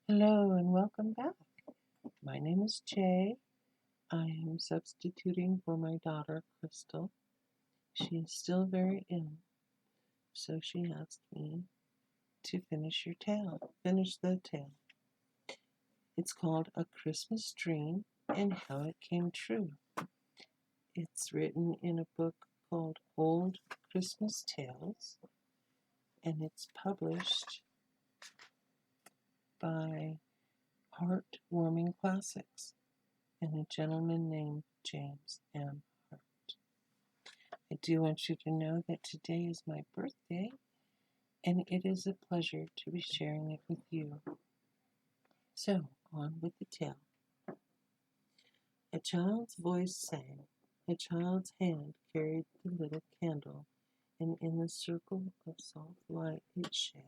Hello and welcome back. My name is Jay. I am substituting for my daughter, Crystal. She is still very ill, so she asked me to finish the tale. It's called A Christmas Dream and How It Came True. It's written in a book called Old Christmas Tales, and it's published by Heartwarming Classics and a gentleman named James M. Hart. I do want you to know that today is my birthday, and it is a pleasure to be sharing it with you. So, on with the tale. A child's voice sang, a child's hand carried the little candle, and in the circle of soft light it shed,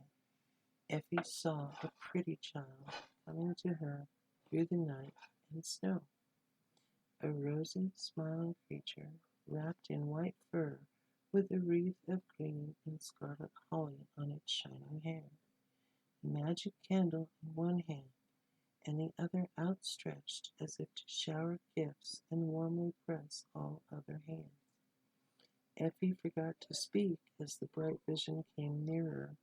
Effie saw a pretty child coming to her through the night and snow. A rosy, smiling creature, wrapped in white fur, with a wreath of green and scarlet holly on its shining hair, a magic candle in one hand, and the other outstretched as if to shower gifts and warmly press all other hands. Effie forgot to speak as the bright vision came nearer,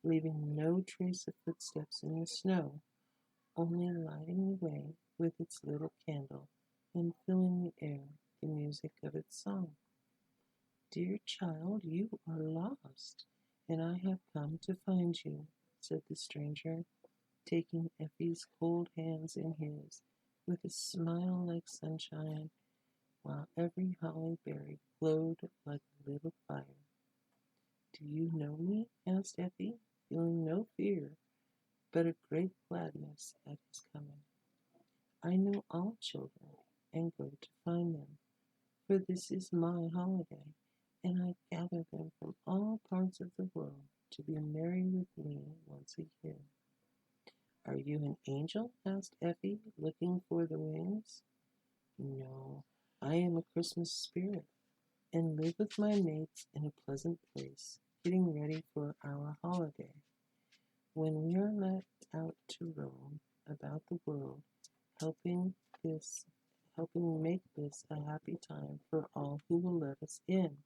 leaving no trace of footsteps in the snow, only lighting the way with its little candle and filling the air with the music of its song. "Dear child, you are lost, and I have come to find you," said the stranger, taking Effie's cold hands in his, with a smile like sunshine, while every holly berry glowed like a little fire. "Do you know me?" asked Effie, feeling no fear, but a great gladness at his coming. "I know all children, and go to find them, for this is my holiday, and I gather them from all parts of the world to be merry with me once a year." "Are you an angel?" asked Effie, looking for the wings. "No, I am a Christmas spirit, and live with my mates in a pleasant place, getting ready for our holiday. When we are let out to roam about the world, helping this helping make this a happy time for all who will let us in.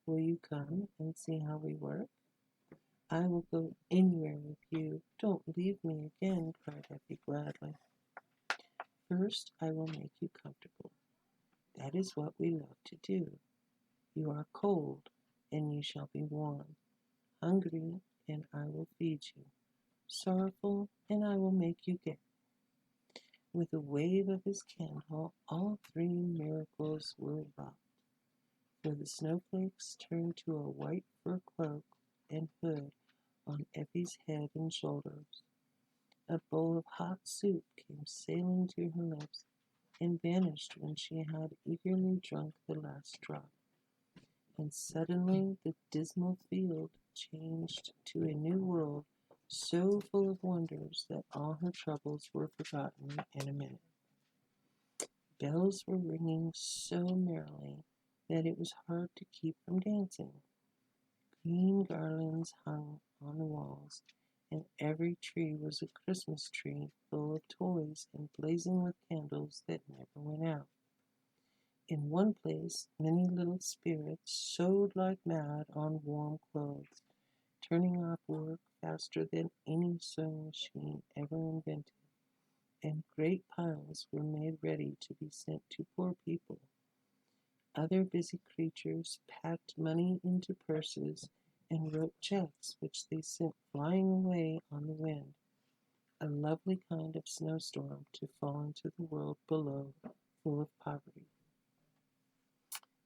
Will you come and see how we work?" "I will go anywhere with you. Don't leave me again," cried Effie gladly. "First, I will make you comfortable. That is what we love to do. You are cold, and you shall be warm. Hungry, and I will feed you. Sorrowful, and I will make you gay." With a wave of his candle, all three miracles were wrought, for the snowflakes turned to a white fur cloak and hood on Effie's head and shoulders. A bowl of hot soup came sailing to her lips and vanished when she had eagerly drunk the last drop. And suddenly the dismal field changed to a new world so full of wonders that all her troubles were forgotten in a minute. Bells were ringing so merrily that it was hard to keep from dancing. Green garlands hung on the walls, and every tree was a Christmas tree full of toys and blazing with candles that never went out. In one place, many little spirits sewed like mad on warm clothes, turning off work faster than any sewing machine ever invented, and great piles were made ready to be sent to poor people. Other busy creatures packed money into purses and wrote checks which they sent flying away on the wind, a lovely kind of snowstorm to fall into the world below, full of poverty.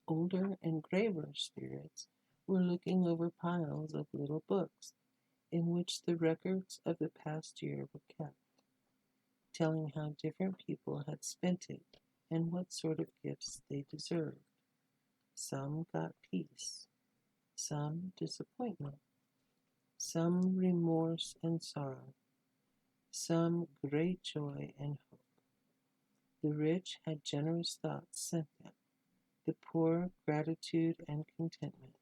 Older and graver spirits were looking over piles of little books in which the records of the past year were kept, telling how different people had spent it and what sort of gifts they deserved. Some got peace, some disappointment, some remorse and sorrow, some great joy and hope. The rich had generous thoughts sent them, the poor gratitude and contentment.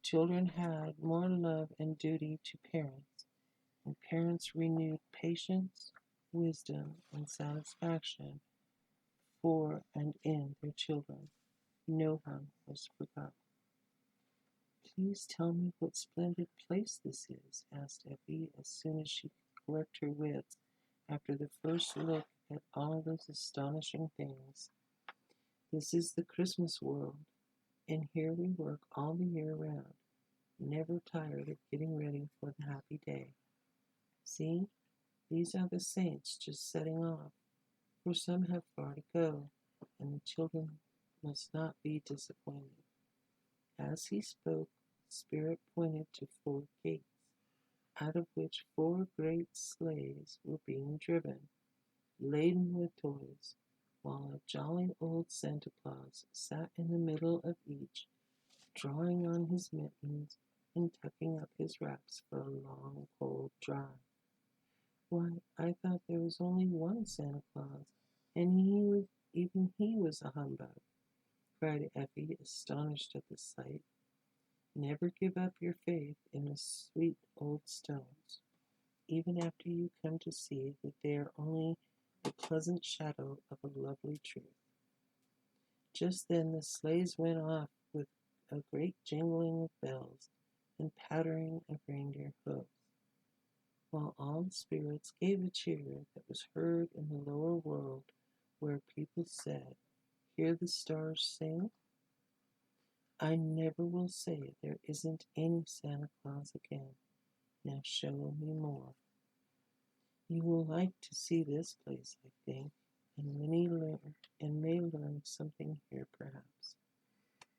Children had more love and duty to parents, and parents renewed patience, wisdom, and satisfaction for and in their children. No harm was forgotten. "Please tell me what splendid place this is," asked Effie as soon as she could collect her wits after the first look at all those astonishing things. "This is the Christmas world, and here we work all the year round, never tired of getting ready for the happy day. See, these are the saints just setting off, for some have far to go, and the children must not be disappointed." As he spoke, the Spirit pointed to 4 gates, out of which 4 great sleighs were being driven, laden with toys, while a jolly old Santa Claus sat in the middle of each, drawing on his mittens and tucking up his wraps for a long, cold drive. "Why, I thought there was only one Santa Claus, and even he was a humbug," cried Effie, astonished at the sight. "Never give up your faith in the sweet old stones, even after you come to see that they are only the pleasant shadow of a lovely truth." Just then the sleighs went off with a great jingling of bells and pattering of reindeer hoofs, while all the spirits gave a cheer that was heard in the lower world, where people said, "Hear the stars sing? I never will say there isn't any Santa Claus again. Now show me more." You will like to see this place, I think, and may learn something here, perhaps.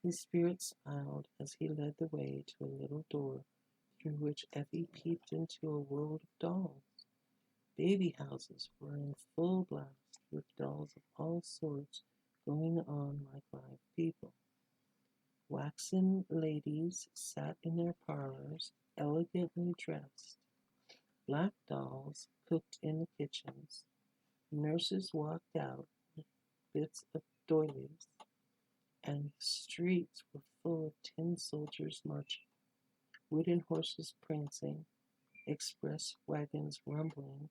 The Spirit smiled as he led the way to a little door through which Effie peeped into a world of dolls. Baby houses were in full blast, with dolls of all sorts going on like live people. Waxen ladies sat in their parlors, elegantly dressed. Black dolls cooked in the kitchens. Nurses walked out with bits of doilies, and the streets were full of tin soldiers marching, wooden horses prancing, express wagons rumbling,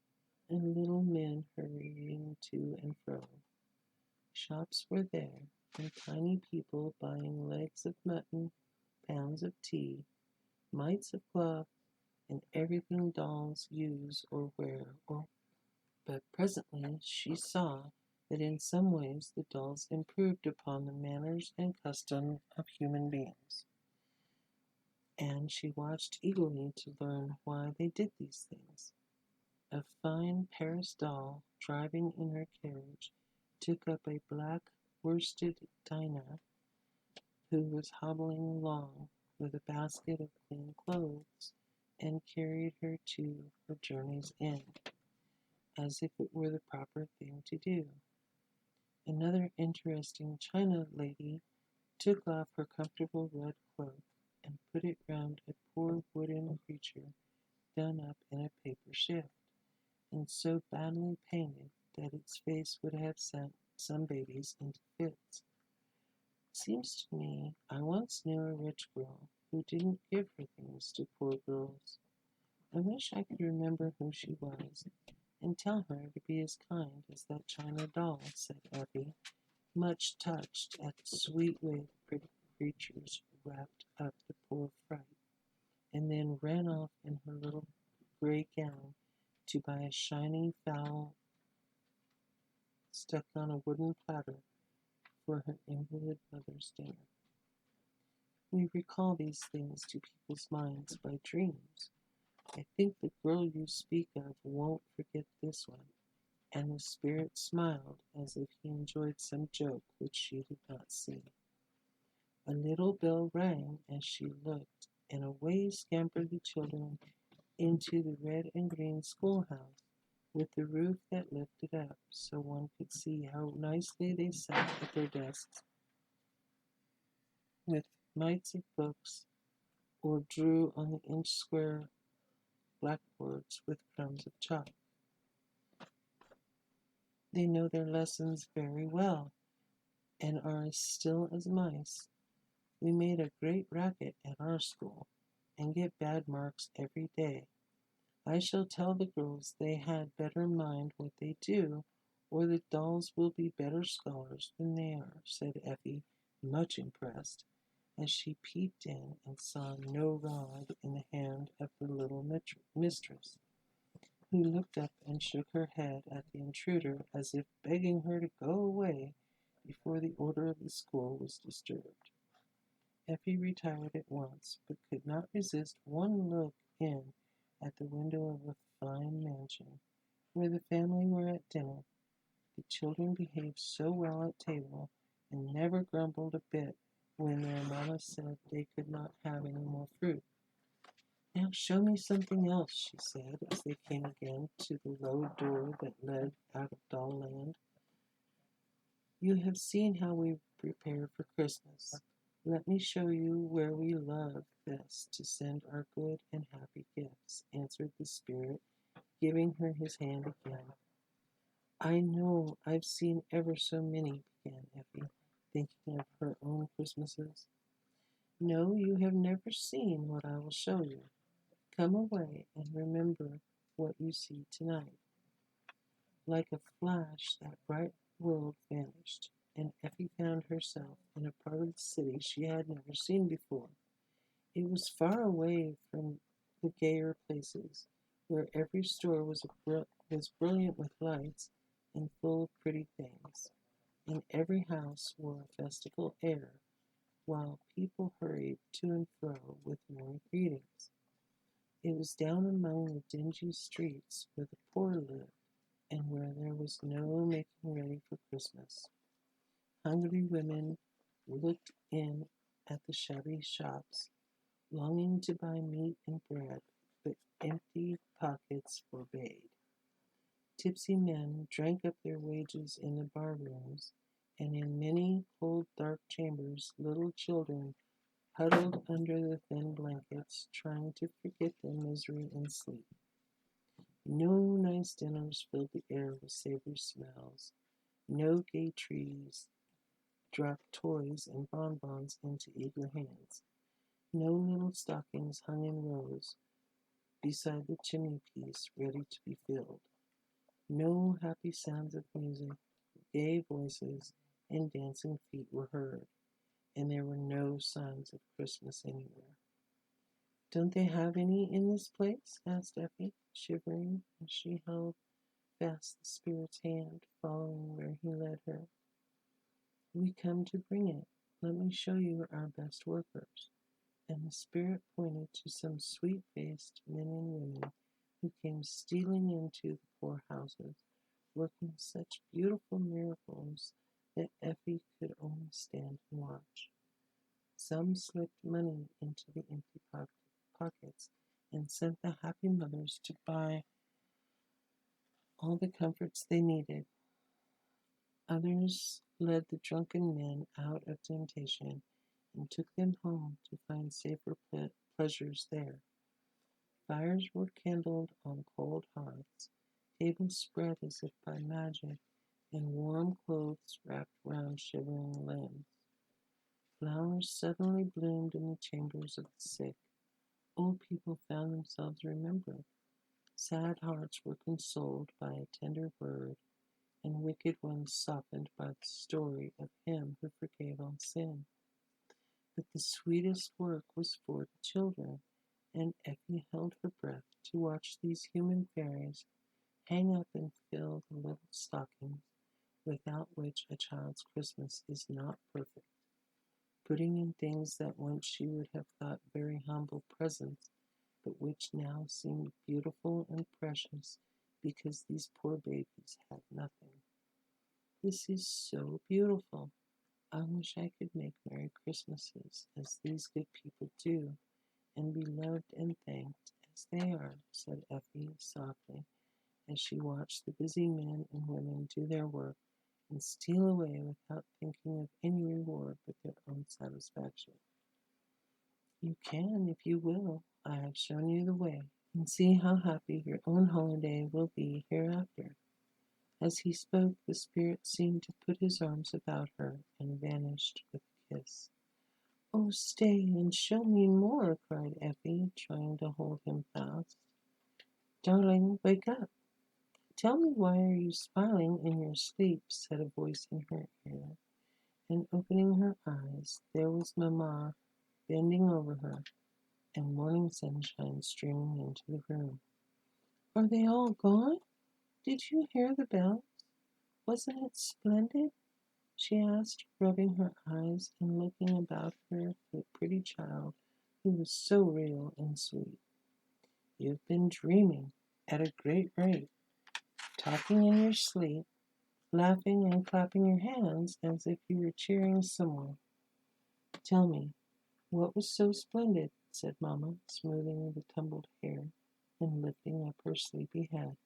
and little men hurrying to and fro. Shops were there, and tiny people buying legs of mutton, pounds of tea, mites of cloth, and everything dolls use or wear. But presently she saw that in some ways the dolls improved upon the manners and customs of human beings, and she watched eagerly to learn why they did these things. A fine Paris doll, driving in her carriage, took up a black worsted Dinah, who was hobbling along with a basket of clean clothes, and carried her to her journey's end, as if it were the proper thing to do. Another interesting China lady took off her comfortable red cloak and put it round a poor wooden creature done up in a paper shift, and so badly painted that its face would have sent some babies into fits. Seems to me I once knew a rich girl who didn't give her things to poor girls. I wish I could remember who she was, and tell her to be as kind as that China doll," said Effie, much touched at the sweet way the pretty creatures wrapped up the poor fright, and then ran off in her little gray gown to buy a shiny fowl stuck on a wooden platter for her invalid mother's dinner. We recall these things to people's minds by dreams. I think the girl you speak of won't forget this one." And the Spirit smiled as if he enjoyed some joke which she did not see. A little bell rang as she looked, and away scampered the children into the red and green schoolhouse, with the roof that lifted up so one could see how nicely they sat at their desks with mites of books, or drew on the inch-square blackboards with crumbs of chalk. They know their lessons very well, and are as still as mice. We made a great racket at our school, and get bad marks every day. I shall tell the girls they had better mind what they do, or the dolls will be better scholars than they are," said Effie, much impressed, as she peeped in and saw no rod in the hand of her little mistress, who looked up and shook her head at the intruder as if begging her to go away before the order of the school was disturbed. Effie retired at once, but could not resist one look in at the window of a fine mansion, where the family were at dinner. The children behaved so well at table, and never grumbled a bit when their mamma said they could not have any more fruit. "Now show me something else," she said, as they came again to the low door that led out of doll land. "You have seen how we prepare for Christmas. Let me show you where we love best to send our good and happy gifts," answered the spirit, giving her his hand again. "I know I've seen ever so many," began Effie, thinking of her own Christmases. "No, you have never seen what I will show you. Come away and remember what you see tonight." Like a flash, that bright world vanished, and Effie found herself in a part of the city she had never seen before. It was far away from the gayer places, where every store was brilliant with lights and full of pretty things, and every house wore a festival air, while people hurried to and fro with merry greetings. It was down among the dingy streets where the poor lived, and where there was no making ready for Christmas. Hungry women looked in at the shabby shops, longing to buy meat and bread, but empty pockets forbade. Tipsy men drank up their wages in the bar rooms, and in many cold, dark chambers little children huddled under the thin blankets, trying to forget their misery in sleep. No nice dinners filled the air with savory smells. No gay trees dropped toys and bonbons into eager hands. No little stockings hung in rows beside the chimney piece ready to be filled. No happy sounds of music, gay voices, and dancing feet were heard, and there were no signs of Christmas anywhere. "Don't they have any in this place?" asked Effie, shivering as she held fast the spirit's hand, following where he led her. "We come to bring it. Let me show you our best workers." And the spirit pointed to some sweet-faced men and women who came stealing into the poor houses, working such beautiful miracles that Effie could only stand and watch. Some slipped money into the empty pockets and sent the happy mothers to buy all the comforts they needed. Others led the drunken men out of temptation and took them home to find safer pleasures there. Fires were kindled on cold hearths, tables spread as if by magic, and warm clothes wrapped round shivering limbs. Flowers suddenly bloomed in the chambers of the sick. Old people found themselves remembered. Sad hearts were consoled by a tender word, and wicked ones softened by the story of him who forgave all sin. But the sweetest work was for the children, and Effie held her breath to watch these human fairies hang up and fill the little stockings, without which a child's Christmas is not perfect, putting in things that once she would have thought very humble presents, but which now seemed beautiful and precious because these poor babies had nothing. "This is so beautiful. I wish I could make Merry Christmases as these good people do, and be loved and thanked as they are," said Effie softly, as she watched the busy men and women do their work and steal away without thinking of any reward but their own satisfaction. "You can if you will. I have shown you the way, and see how happy your own holiday will be hereafter." As he spoke, the spirit seemed to put his arms about her and vanished with a kiss. "Oh, stay and show me more," cried Effie, trying to hold him fast. Darling, wake up. Tell me, why are you smiling in your sleep? Said a voice in her ear. And opening her eyes, there was Mamma bending over her, and morning sunshine streaming into the room. Are they all gone? Did you hear the bells? Wasn't it splendid? She asked, rubbing her eyes and looking about her for the pretty child who was so real and sweet. You've been dreaming at a great rate, talking in your sleep, laughing and clapping your hands as if you were cheering someone. Tell me, what was so splendid? Said Mamma, smoothing the tumbled hair and lifting up her sleepy head.